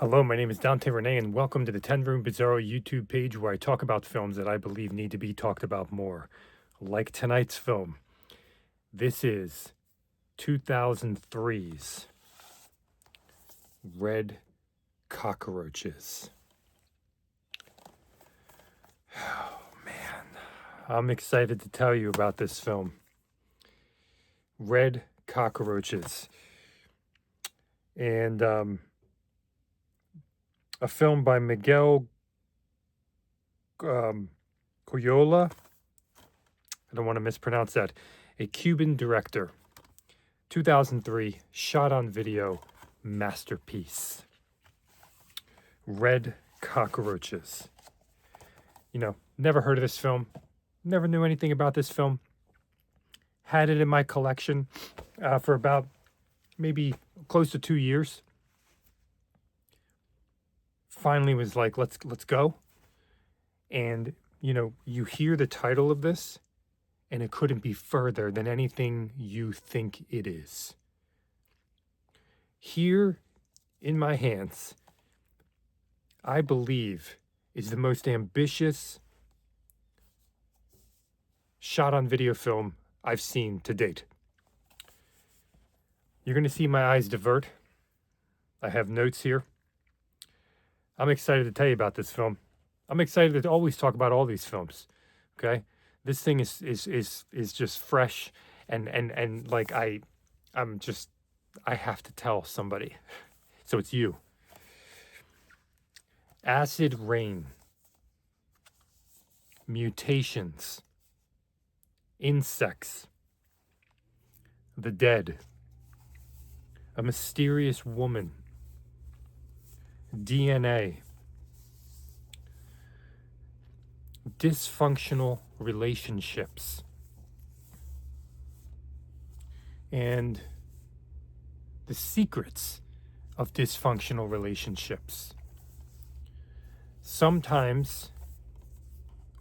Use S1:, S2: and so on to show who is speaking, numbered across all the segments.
S1: Hello, my name is Dante Renee, and welcome to the 10 Room Bizarro YouTube page where I talk about films that I believe need to be talked about more. Like tonight's film. This is 2003's Red Cockroaches. Oh, man. I'm excited to tell you about this film. Red Cockroaches. And, a film by Miguel Coyola. I don't want to mispronounce that. A Cuban director. 2003, shot on video, masterpiece. Red Cockroaches. Never heard of this film. Never knew anything about this film. Had it in my collection for about maybe close to 2 years. Finally was like, let's go. And, you hear the title of this, and it couldn't be further than anything you think it is. Here in my hands, I believe, is the most ambitious shot on video film I've seen to date. You're going to see my eyes divert. I have notes here. I'm excited to tell you about this film. I'm excited to always talk about all these films. Okay? This thing is just fresh and like I have to tell somebody. So it's you. Acid rain. Mutations. Insects. The dead. A mysterious woman. DNA. Dysfunctional relationships. And the secrets of dysfunctional relationships. Sometimes,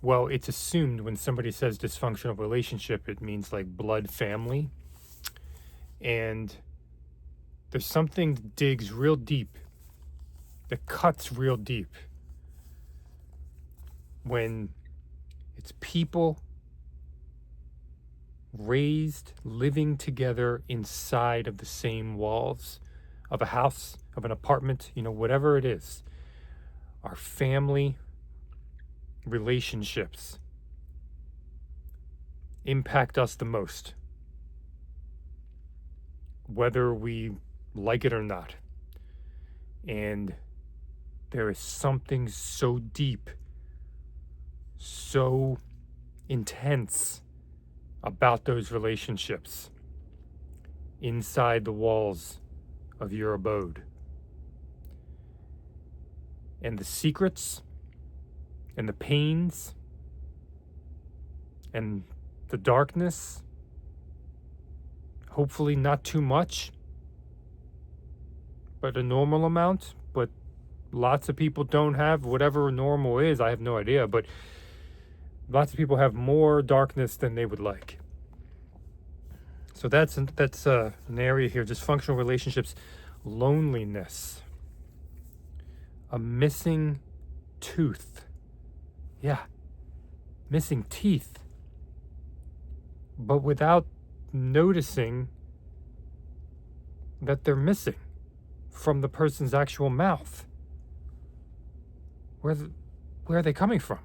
S1: well, it's assumed when somebody says dysfunctional relationship, it means like blood family. And there's something that digs real deep, that cuts real deep, when it's people raised, living together inside of the same walls of a house, of an apartment, whatever it is. Our family relationships impact us the most, whether we like it or not. And there is something so deep, so intense about those relationships inside the walls of your abode. And the secrets and the pains and the darkness, hopefully not too much, but a normal amount. But lots of people don't have whatever normal is. I have no idea, but lots of people have more darkness than they would like. So that's an area here. Dysfunctional relationships, loneliness, a missing tooth. Yeah, missing teeth. But without noticing that they're missing from the person's actual mouth. Where are they coming from?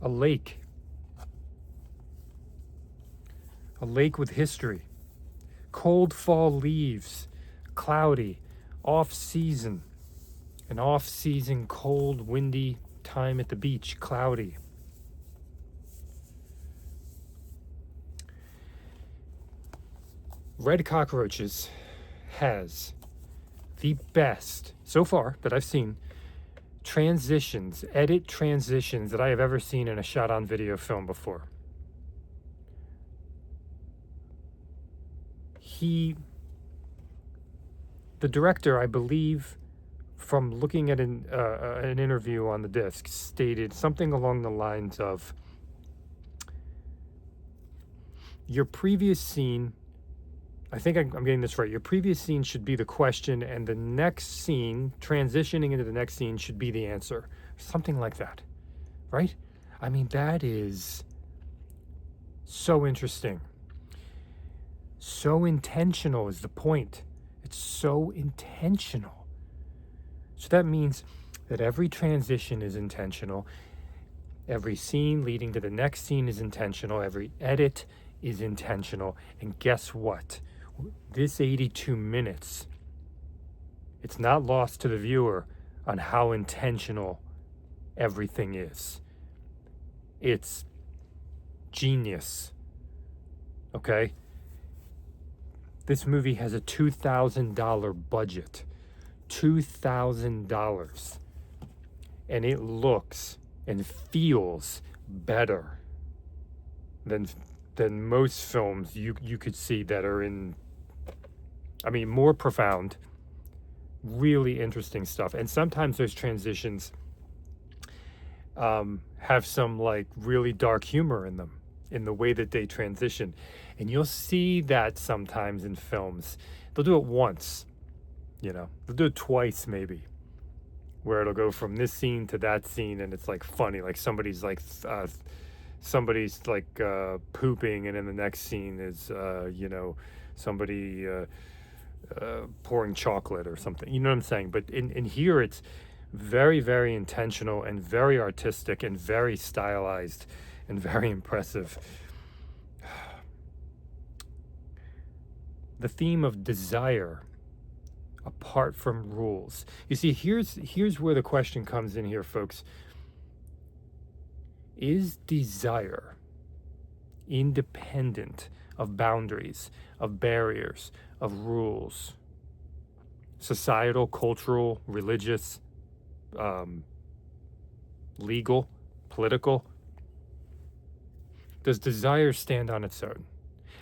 S1: A lake. A lake with history. Cold fall leaves. Cloudy. Off-season. An off-season, cold, windy time at the beach. Cloudy. Red Cockroaches has the best, so far, that I've seen, edit transitions that I have ever seen in a shot on video film before. The director, I believe, from looking at an interview on the disc, stated something along the lines of, your previous scene I think I'm getting this right. Your previous scene should be the question, and the next scene, transitioning into the next scene, should be the answer. Something like that, right? I mean, that is so interesting. So intentional is the point. It's so intentional. So that means that every transition is intentional. Every scene leading to the next scene is intentional. Every edit is intentional. And guess what? This 82 minutes, it's not lost to the viewer on how intentional everything is. It's genius. Okay? This movie has a $2,000 budget. $2,000. And it looks and feels better than most films you could see that are in, I mean, more profound, really interesting stuff. And sometimes those transitions have some like really dark humor in them, in the way that they transition. And you'll see that sometimes in films. They'll do it once, you know, they'll do it twice maybe, where it'll go from this scene to that scene, and it's like funny, like somebody's like pooping, and in the next scene is you know, somebody pouring chocolate or something, you know what I'm saying? But in here it's very, very intentional and very artistic and very stylized and very impressive. The theme of desire apart from rules. You see, here's where the question comes in here, folks. Is desire independent of boundaries, of barriers, of rules? Societal, cultural, religious, legal, political? Does desire stand on its own?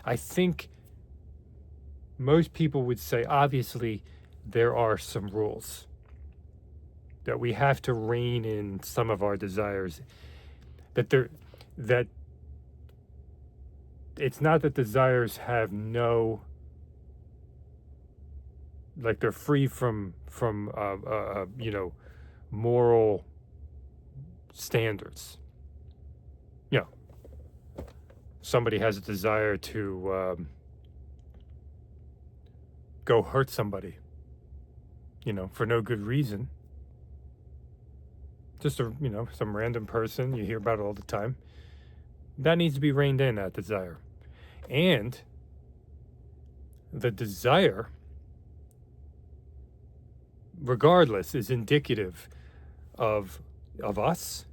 S1: I think most people would say, obviously, there are some rules, that we have to rein in some of our desires, that it's not that desires have no, like they're free from you know, moral standards. You know, somebody has a desire to go hurt somebody, you know, for no good reason. Just a, you know, some random person, you hear about it all the time. That needs to be reined in, that desire. And the desire, regardless, is indicative of us,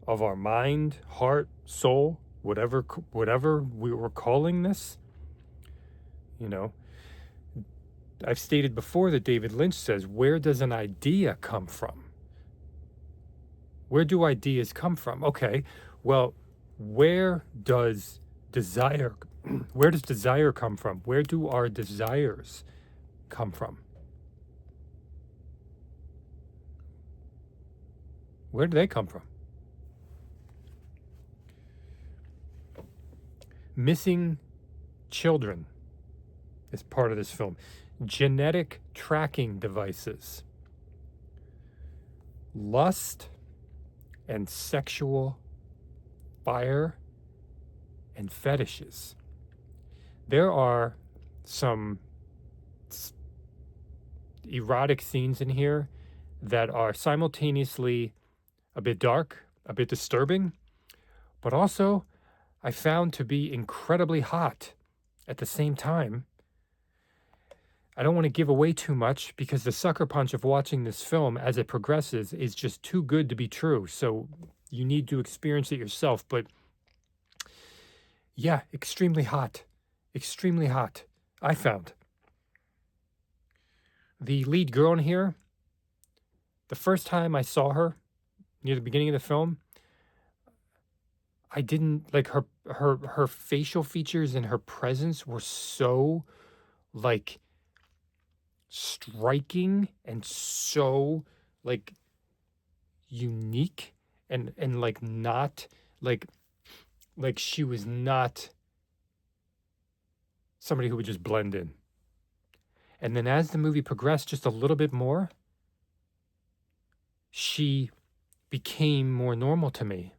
S1: of our mind, heart, soul, whatever we were calling this. You know, I've stated before that David Lynch says, where does an idea come from? Where do ideas come from? Okay, well, where does desire come from? Where do our desires come from? Where do they come from? Missing children is part of this film. Genetic tracking devices. Lust and sexual fire and fetishes. There are some erotic scenes in here that are simultaneously a bit dark, a bit disturbing, but also I found to be incredibly hot at the same time. I don't want to give away too much because the sucker punch of watching this film as it progresses is just too good to be true. So you need to experience it yourself. But yeah, extremely hot. Extremely hot, I found. The lead girl in here, the first time I saw her near the beginning of the film, I didn't like her facial features and her presence were so like striking and so like unique and like not like she was not somebody who would just blend in. And then as the movie progressed just a little bit more, she became more normal to me.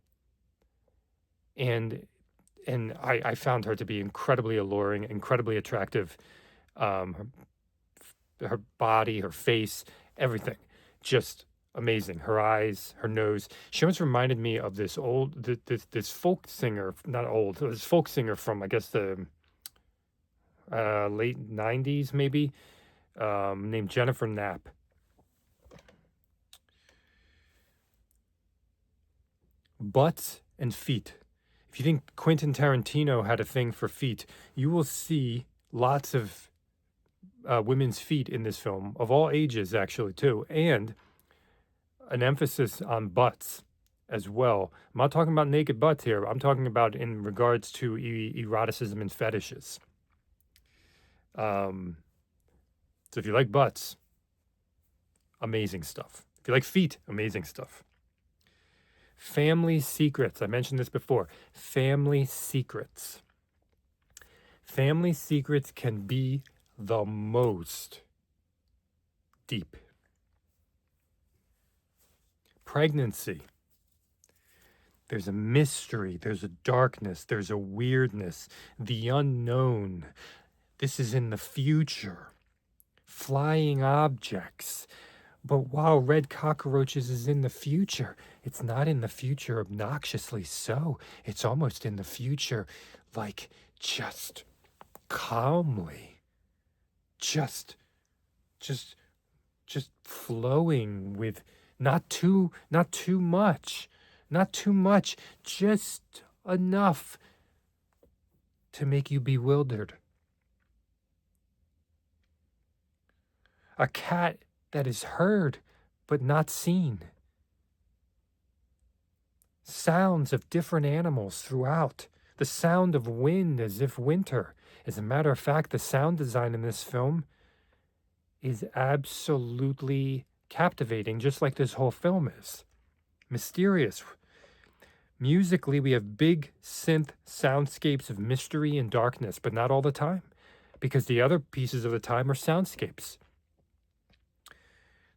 S1: And I found her to be incredibly alluring, incredibly attractive. Her body, her face, everything, just amazing. Her eyes, her nose. She almost reminded me of this this folk singer, not old, this folk singer from, I guess, the late 90s, maybe, named Jennifer Knapp. Butts and feet. If you think Quentin Tarantino had a thing for feet, you will see lots of women's feet in this film, of all ages, actually, too, and an emphasis on butts as well. I'm not talking about naked butts here. I'm talking about in regards to eroticism and fetishes. So if you like butts, amazing stuff. If you like feet, amazing stuff. Family secrets. I mentioned this before. Family secrets. Family secrets can be the most deep. Pregnancy. There's a mystery, there's a darkness, there's a weirdness, the unknown. This is in the future. Flying objects. But while red cockroaches is in the future, it's not in the future obnoxiously so. It's almost in the future, like, just calmly. Just flowing with not too much, just enough to make you bewildered. A cat that is heard but not seen. Sounds of different animals throughout. The sound of wind as if winter. As a matter of fact, the sound design in this film is absolutely captivating, just like this whole film is. Mysterious. Musically, we have big synth soundscapes of mystery and darkness, but not all the time, because the other pieces of the time are soundscapes.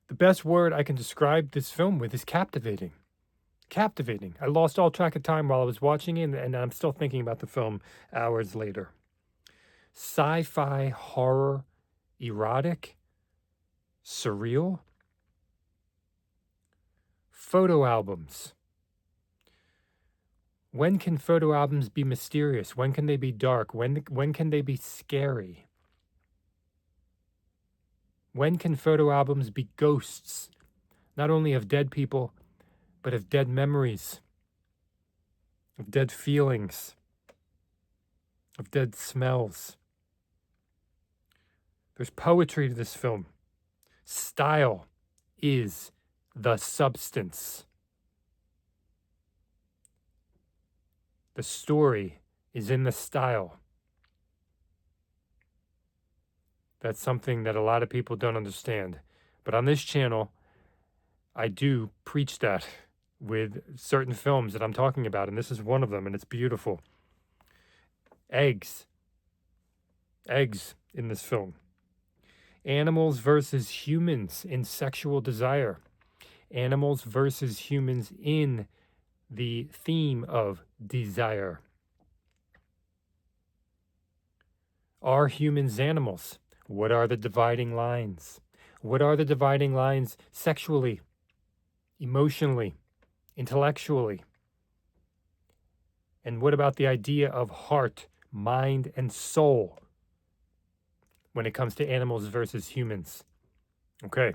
S1: The best word I can describe this film with is captivating. Captivating. I lost all track of time while I was watching it, and I'm still thinking about the film hours later. Sci-fi, horror, erotic, surreal. Photo albums. When can photo albums be mysterious? When can they be dark? When can they be scary? When can photo albums be ghosts, not only of dead people, but of dead memories, of dead feelings, of dead smells? There's poetry to this film. Style is the substance. The story is in the style. That's something that a lot of people don't understand. But on this channel, I do preach that with certain films that I'm talking about, and this is one of them, and it's beautiful. Eggs. Eggs in this film. Animals versus humans in sexual desire. Animals versus humans in the theme of desire. Are humans animals? What are the dividing lines? What are the dividing lines sexually, emotionally, intellectually? And what about the idea of heart, mind, and soul when it comes to animals versus humans? Okay.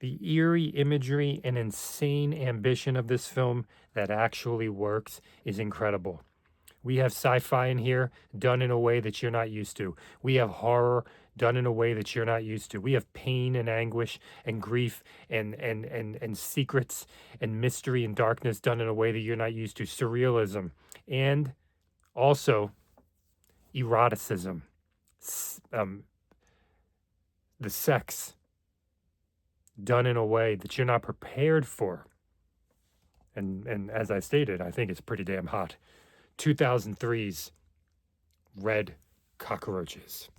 S1: The eerie imagery and insane ambition of this film that actually works is incredible. We have sci-fi in here done in a way that you're not used to. We have horror done in a way that you're not used to. We have pain and anguish and grief and secrets and mystery and darkness done in a way that you're not used to. Surrealism and also eroticism. The sex done in a way that you're not prepared for. And as I stated, I think it's pretty damn hot. 2003's red cockroaches.